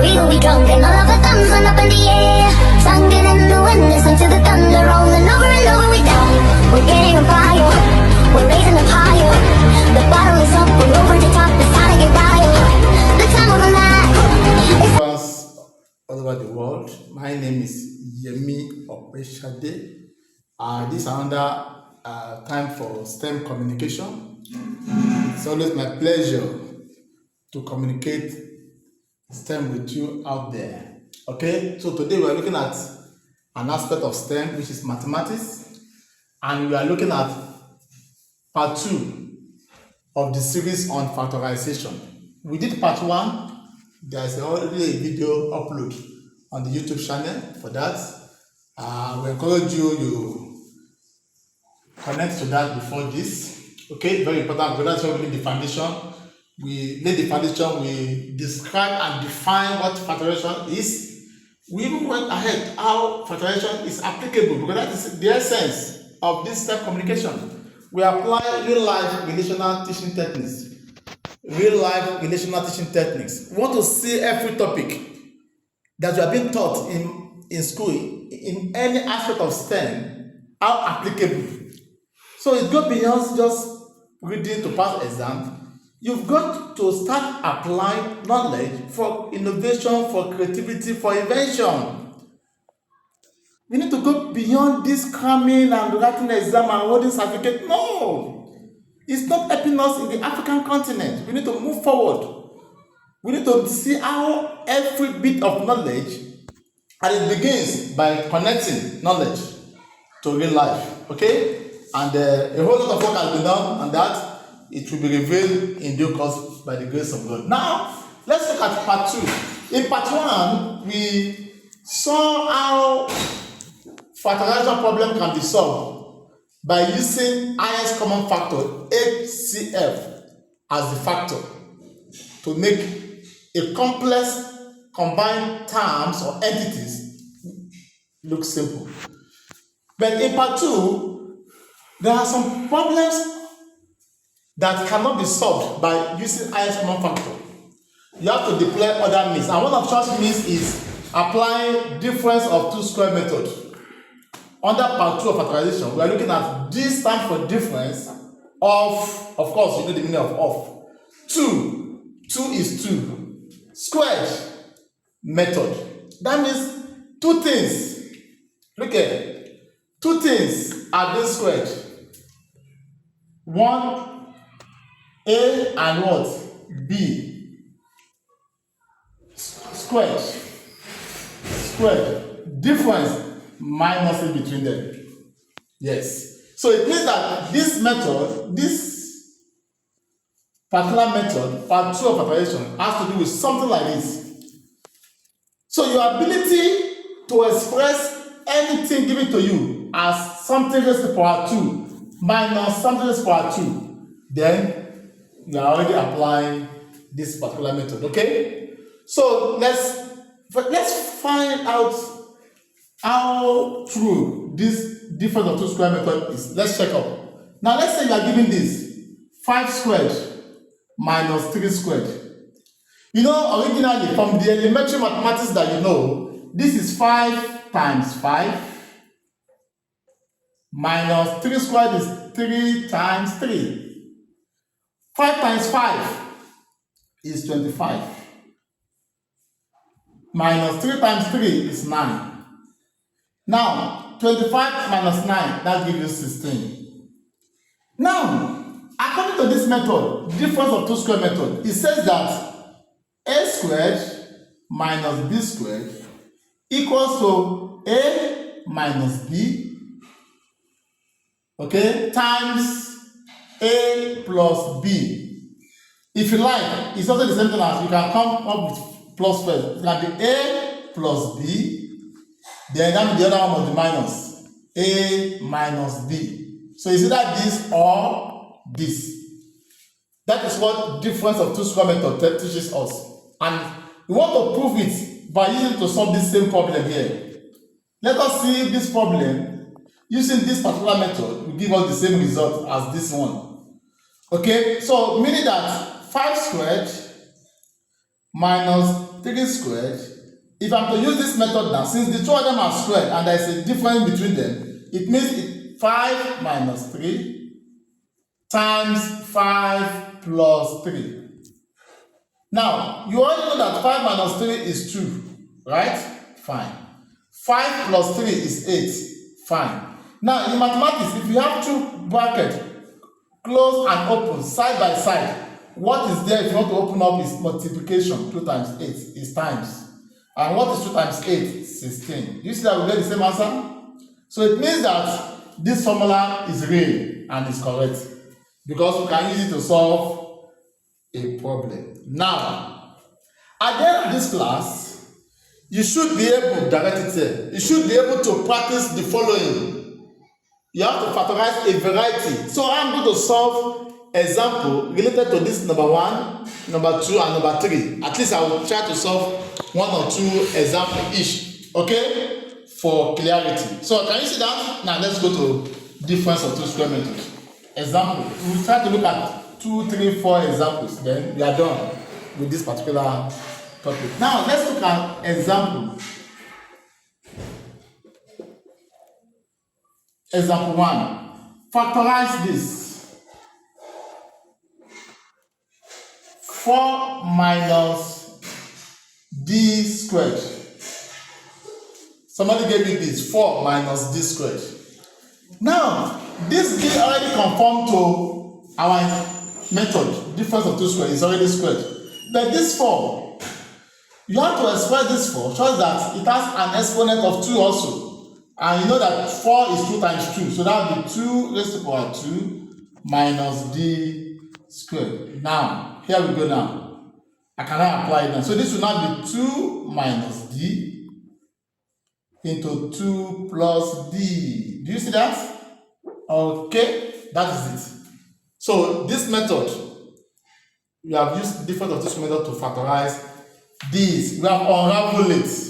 We will be drunk and all of our thumbs went up in the air. Singing in the wind, listen to the thunder rolling over and over. We down, we're getting on fire, we're raising up higher. The bottle is up, we're over the top, it's time to get wild. The time of our life. All over the world. My name is Yemi Opeshade. This is another time for STEM communication. It's always my pleasure to communicate STEM with you out there. Okay, so today we are looking at an aspect of STEM, which is mathematics, and we are looking at part 2 of the series on factorization. We did part 1. There's already a video upload on the YouTube channel for that. We encourage you connect to that before this. Okay, very important because that's where we lay the foundation. We lay the foundation, we describe and define what factorization is. We even went ahead how factorization is applicable because that is the essence of this STEM communication. We apply real-life relational teaching techniques. Real-life relational teaching techniques. We want to see every topic that you are being taught in school, in any aspect of STEM, how applicable. So it goes beyond just reading to pass exam. You've got to start applying knowledge for innovation, for creativity, for invention. We need to go beyond this cramming and writing exam and holding certificate. No! It's not helping us in the African continent. We need to move forward. We need to see how every bit of knowledge, and it begins by connecting knowledge to real life. Okay? And a whole lot of work has been done on that. It will be revealed in due course by the grace of God. Now, let's look at part 2. In part 1, we saw how factorization problem can be solved by using highest common factor, HCF, as the factor to make a complex combined terms or entities look simple. But in part 2, there are some problems that cannot be solved by using highest common factor. You have to deploy other means, and one of such means is applying difference of two square method. Under part 2 of factorization, we are looking at this stands for difference of course, you know the meaning of. 2 is 2. Squared method. That means two things. Look at 2 things are being squared. One, A and what? B. Squared. Difference minus in between them. Yes. So it means that this method, this particular method, part 2 of factorization, has to do with something like this. So your ability to express anything given to you as something raised to the power 2 minus something raised to the power 2, then you are already applying this particular method. Okay? So let's find out how true this difference of 2 square method is. Let's check up. Now let's say you are given this 5 squared minus 3 squared. You know, originally from the elementary mathematics that you know, this is 5 times 5 minus 3 squared is 3 times 3. 5 times 5 is 25 minus 3 times 3 is 9. Now, 25 minus 9, that gives you 16. Now, according to this method, difference of 2 square method, it says that A squared minus B squared equals to A minus B, okay, times A plus B. If you like, it's also the same thing as you can come up with plus first. It can be A plus B. Then the other one was the minus. A minus B. So is either this or this. That is what difference of 2 square method teaches us. And we want to prove it by using to solve this same problem here. Let us see if this problem, using this particular method, will give us the same result as this one. Okay, so meaning that 5 squared minus 3 squared. If I'm to use this method now, since the two of them are squared and there is a difference between them, it means 5 minus 3 times 5 plus 3. Now, you already know that 5 minus 3 is 2, right? Fine. 5 plus 3 is 8. Fine. Now, in mathematics, if you have two brackets, close and open, side by side, what is there if you want to open up is multiplication. 2 times 8 is times. And what is 2 times 8? 16. You see that we get the same answer? So it means that this formula is real and is correct, because we can use it to solve a problem. Now, at the end of this class, you should be able, direct it here, you should be able to practice the following. You have to factorize a variety. So I'm going to solve example related to this number 1, number 2, and number 3. At least I will try to solve 1 or 2 examples each, okay, for clarity. So can you see that? Now let's go to difference of two square methods. Example, we'll try to look at 2, 3, 4 examples, then we are done with this particular topic. Now let's look at example. Example 1. Factorize this. 4 minus d squared. Somebody gave me this. 4 minus d squared. Now, this d already conformed to our method. Difference of two squared is already squared. But this 4, you have to express this 4 shows that it has an exponent of 2 also. And you know that 4 is 2 times 2. So that will be 2 raised to the power 2 minus d squared. Now, here we go now. I cannot apply it now. So this will now be 2 minus d into 2 plus d. Do you see that? Okay, that is it. So this method, we have used difference of this method to factorize this. We have unraveled it.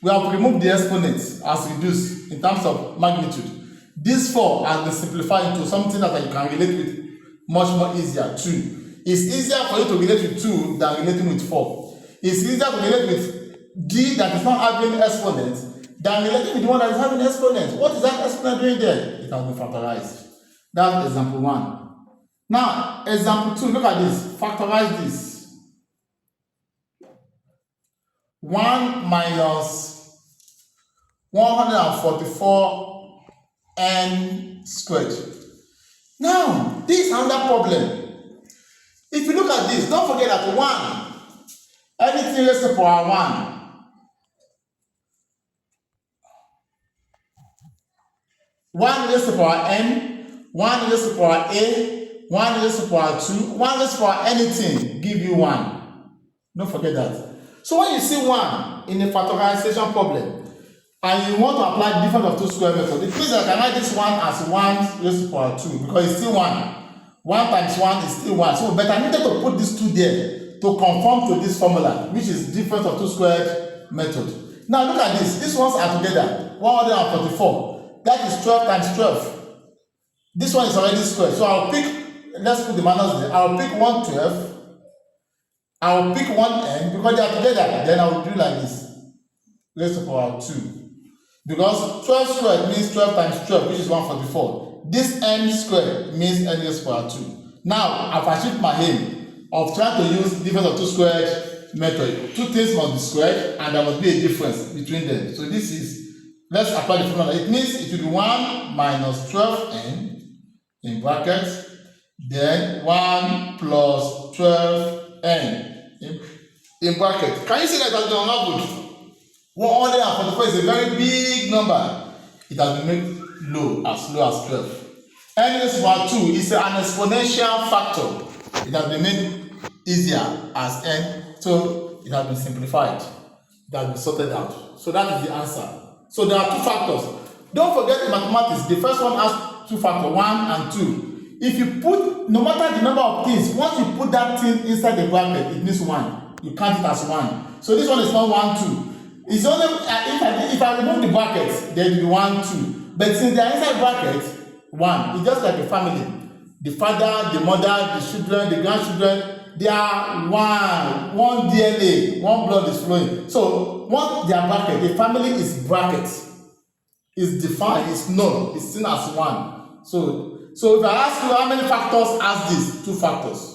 We have removed the exponent as reduced in terms of magnitude. This 4 has been simplified into something that you can relate with much more easier. 2. It's easier for you to relate with 2 than relating with 4. It's easier to relate with d that is not having exponent than relating with the one that is having exponent. What is that exponent doing there? It has been factorized. That's example 1. Now, example 2, look at this. Factorize this. 1 minus 144 n squared. Now, this is another problem. If you look at this, don't forget that 1, anything raised to the power 1, 1 raised to the power n, 1 raised to the power a, 1 raised to the power 2, 1 raised to the power anything, give you 1. Don't forget that. So when you see 1 in a factorization problem, and you want to apply difference of two square method, it means that I can write this 1 as 1 raised to the power 2, because it's still 1. 1 times 1 is still 1. So, but I needed to put this 2 there to conform to this formula, which is difference of two squared method. Now look at this. These ones are together. 144. That is 12 times 12. This one is already squared. So I'll pick, let's put the minus there. I'll pick 112. I'll pick 1n because they are together. Then I will do like this. Raised to the power 2. Because 12 squared means 12 times 12, which is 144. This n squared means n raised to the power 2. Now, I've achieved my aim of trying to use difference of two squared method. Two things must be squared, and there must be a difference between them. So this is, let's apply the formula. It means it will be 1 minus 12n in brackets, then 1 plus 12n in bracket. Can you see that it has been unraveled? 144 is a very big number. It has been made low as 12. N raised to the power 2 is an exponential factor. It has been made easier as n, so it has been simplified. It has been sorted out. So that is the answer. So there are two factors. Don't forget in mathematics, the first one has two factors, 1 and 2. If you put, no matter the number of things, once you put that thing inside the bracket, it means 1. You count it as 1. So this one is not 1, 2. It's only if I remove the brackets, there will be 1, 2. But since they are inside bracket, 1. It's just like a family. The father, the mother, the children, the grandchildren, they are one DNA, one blood is flowing. So what their bracket, the family is bracket, is defined, is known, is seen as one. So if I ask you how many factors has this, 2 factors.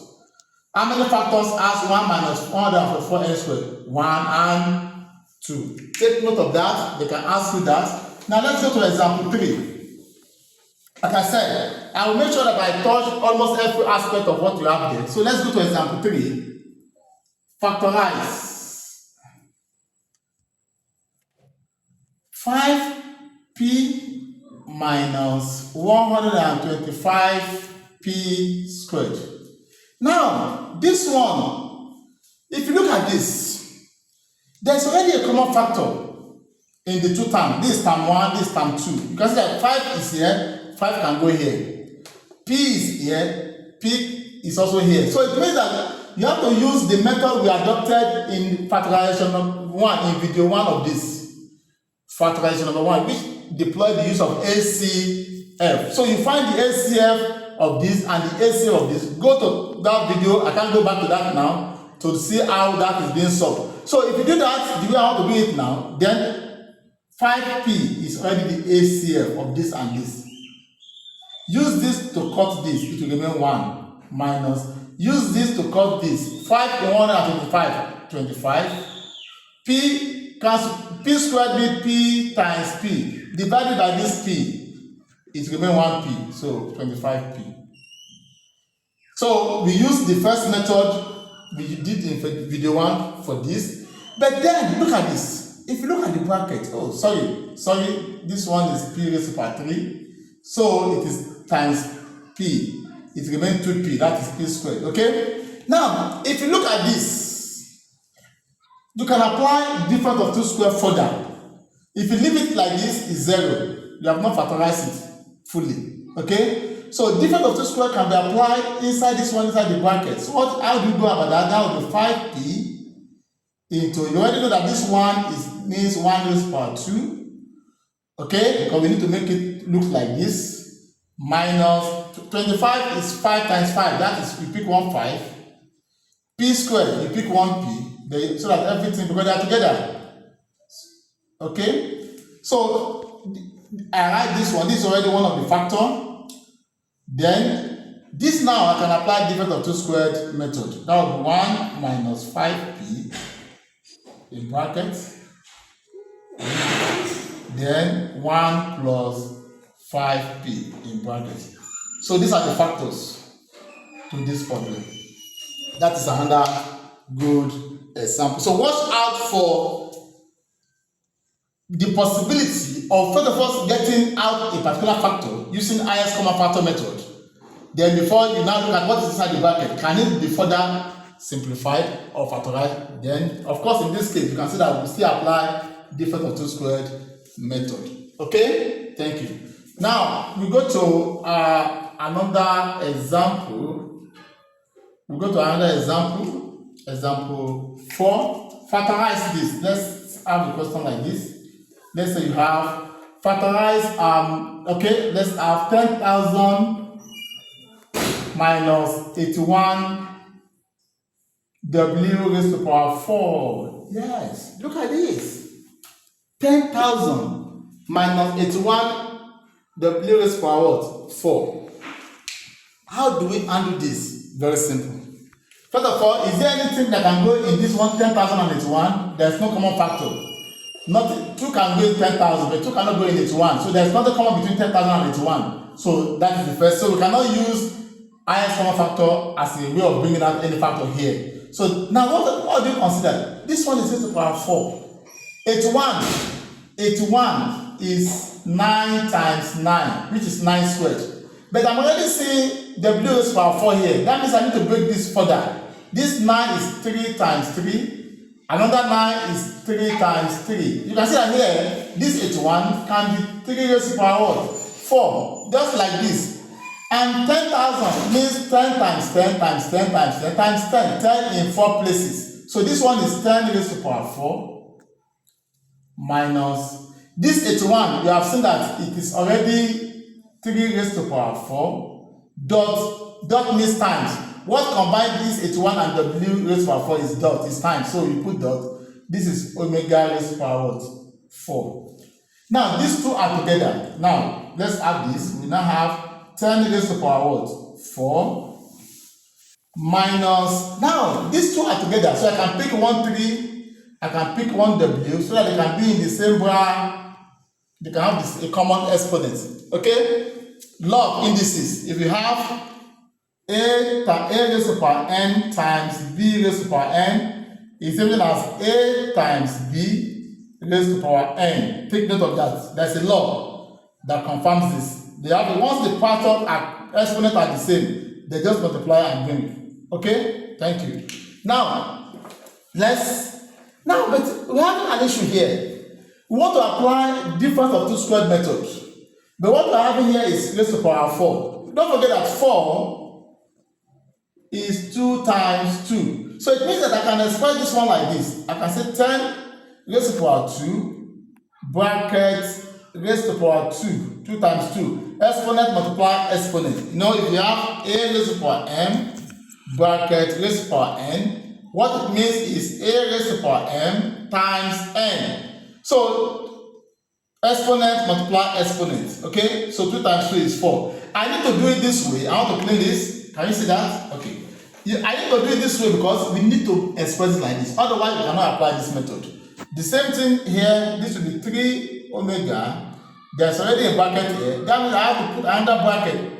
How many factors has 1 minus 144 n squared? 1 and 2. Take note of that. They can ask you that. Now let's go to example 3. Like I said, I will make sure that I touch almost every aspect of what you have there. So let's go to example 3. Factorize 5p minus 125p squared. Now, this one, if you look at this, there's already a common factor in the 2 terms. This is term 1, this is term 2. You can see that 5 is here. 5 can go here. P is here. P is also here. So it means that you have to use the method we adopted in factorization number 1, in video 1 of this. Factorization number 1, which deployed the use of ACF. So you find the ACF of this and the ACF of this. Go to that video. I can't go back to that now to see how that is being solved. So if you do that, the way I want to do it now, then 5p is already the ACF of this and this. Use this to cut this, it will remain 1 minus. Use this to cut this. 5 in 125, 25. P cancel. P squared with P times P. Divided by this P, it will remain 1p. So 25p. So we use the first method we did in video 1 for this. But then look at this. If you look at the bracket, oh sorry, this one is p raised to power 3. So it is times p. It remains 2p. That is p squared. Okay. Now, if you look at this, you can apply difference of 2 squared further. If you leave it like this, is 0. You have not factorized it fully. Okay. So difference of 2 squared can be applied inside this one, inside the bracket. So how do you go about that? That would be 5p into, you already know that this one means 1 raised to power 2. Okay, because we need to make it look like this. Minus 25 is 5 times 5. That is, you pick 1 5. P squared, you pick 1p. So that everything, because they are together. Okay, so I write this one. This is already one of the factor. Then this now I can apply difference of 2 squared method. That would be 1 minus 5p in brackets. Then 1 plus 5p in brackets. So these are the factors to this problem. That is another good example. So watch out for the possibility of, first of all, getting out a particular factor using highest common factor method. Then before you now look at what is inside the bracket, can it be further simplified or factorized? Then, of course, in this case, you can see that we still apply difference of 2 squared method. Okay, thank you. Now we go to another example. Example 4. Factorize this. Let's have a question like this. Let's say you have factorize. Okay, let's have 10,000 minus 81 w raised to the power 4. Yes, look at this. 10,000 minus 81 w raised to the power what? 4. How do we handle this? Very simple. First of all, is there anything that can go in this one 10,081? There's no common factor. Not 2 can go in 10,000, but 2 cannot go in 81. So there's nothing common between 10,000 and 81. So that is the first. So we cannot use highest common factor as a way of bringing out any factor here. So now what do you consider? This one is raised to the power 4. 81 is 9 times 9, which is 9 squared. But I'm already seeing w raised to the power 4 here. That means I need to break this further. This 9 is 3 times 3. Another 9 is 3 times 3. You can see that here, this 81 can be 3 raised to the power 4. Just like this. And 10,000 means 10 times 10 times 10 times 10 times 10. 10 in 4 places. So this one is 10 raised to the power 4 minus this 81. You have seen that it is already 3 raised to the power 4. Dot means times. what combined this 81 and w raised to power 4 is dot, is time. So you put dot. This is omega raised to power what? 4. Now these two are together. Now let's add this. We now have 10 raised to power what? 4 minus. Now these two are together, so I can pick one 3, I can pick one w, so that they can be in the same bracket. They can have this, a common exponent. Okay? Log indices. If you have a raised to power n times b raised to power n, is same thing as a times b raised to power n. Take note of that. There's a law that confirms this. They have, once the part of exponent are the same, they just multiply and bring. Okay? Thank you. Now, but we have an issue here. We want to apply difference of two squared method. But what we're having here is raised to power 4. Don't forget that 4 is 2 times 2. So it means that I can express this one like this. I can say 10 raised to power 2 bracket raised to power 2. 2 times 2. Exponent multiply exponent. You know, if you have a raised to power m bracket raised to power n, what it means is a raised to power m times n. So exponent multiply exponent. Okay, so 2 times 2 is 4. I need to do it this way. I want to clean this. Can you see that? Okay. I need to do it this way because we need to express it like this. Otherwise, we cannot apply this method. The same thing here. This will be 3 omega. There's already a bracket here. That means I have to put another bracket.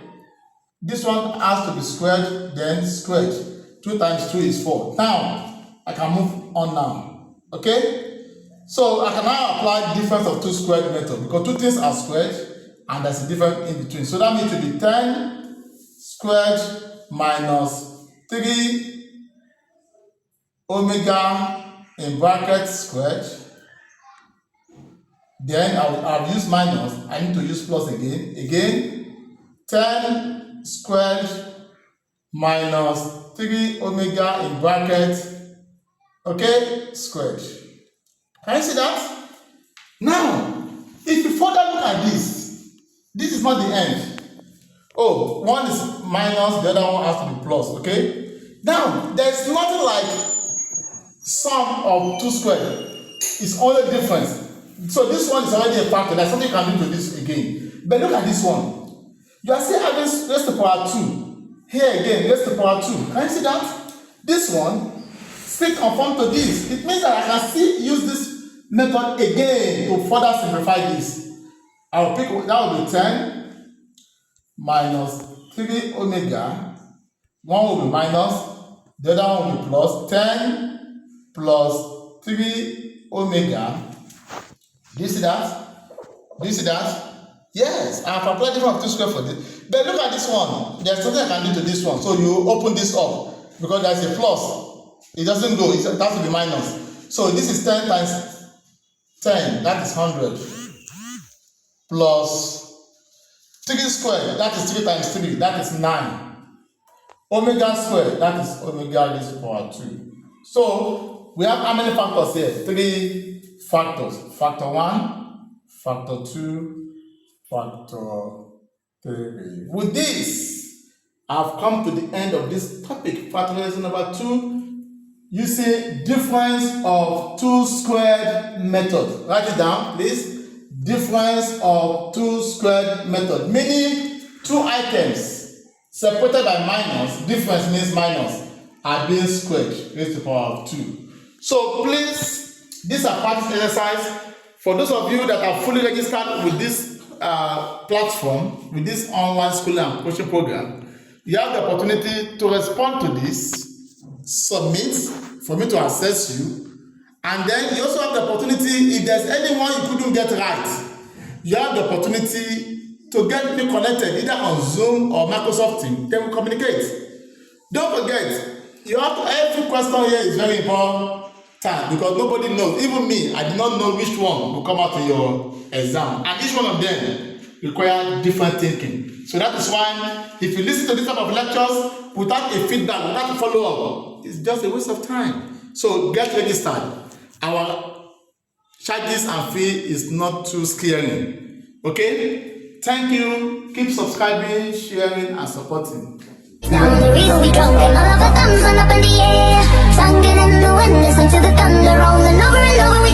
This one has to be squared, then squared. 2 times 2 is 4. Now, I can move on now. Okay? So, I can now apply the difference of two squared method because two things are squared and there's a difference in between. So, that means it will be 10 squared minus 3 omega in bracket squared. Then, I'll use minus. I need to use plus again. Again, 10 squared minus 3 omega in bracket, okay, squared. Can you see that? Now, if you further look at this is not the end. Oh, one is minus, the other one has to be plus, okay? Now, there's nothing like sum of 2 squared. It's only difference. So this one is already a factor. There's something you can do to this again. But look at this one. You are still having raised to power 2. Here again, raised to power 2. Can you see that? This one still conform to this. It means that I can still use this method again to further simplify this. I will pick, that will be 10 minus 3 omega. One will be minus, the other one will be plus. 10 plus 3 omega. Do you see that? Do you see that? Yes, I have applied difference of 2 squared for this. But look at this one. There's something I can do to this one. So you open this up because there's a plus. It doesn't go. It has to be minus. So this is 10 times 10. That is 100. Plus 3 squared. That is 3 times 3. That is 9. Omega squared. That is omega raised to power 2. So we have how many factors here? 3 factors. Factor 1, factor 2, factor 3. With this, I've come to the end of this topic, factorization number 2, using difference of two squared method. Write it down, please. Difference of two squared method, meaning two items separated by minus. Difference means minus are being squared raised to the power of 2. So please, this is a practice exercise. For those of you that are fully registered with this platform, with this online schooling and coaching program, you have the opportunity to respond to this, submit for me to assess you, and then you also have the opportunity, if there's anyone you couldn't get right, you have the opportunity to get me connected either on Zoom or Microsoft Teams. Then we communicate. Don't forget, you have to, every question here is very important because nobody knows. Even me, I did not know which one will come out in your exam, and each one of them require different thinking. So that is why if you listen to this type of lectures without a feedback, without a follow-up, it's just a waste of time. So get registered. Our charges and fee is not too scary. Okay? Thank you. Keep subscribing, sharing, and supporting. Now the reason we drunk and all of our thumbs went up in the air. Singing in the wind, listen to the thunder rolling over and over. We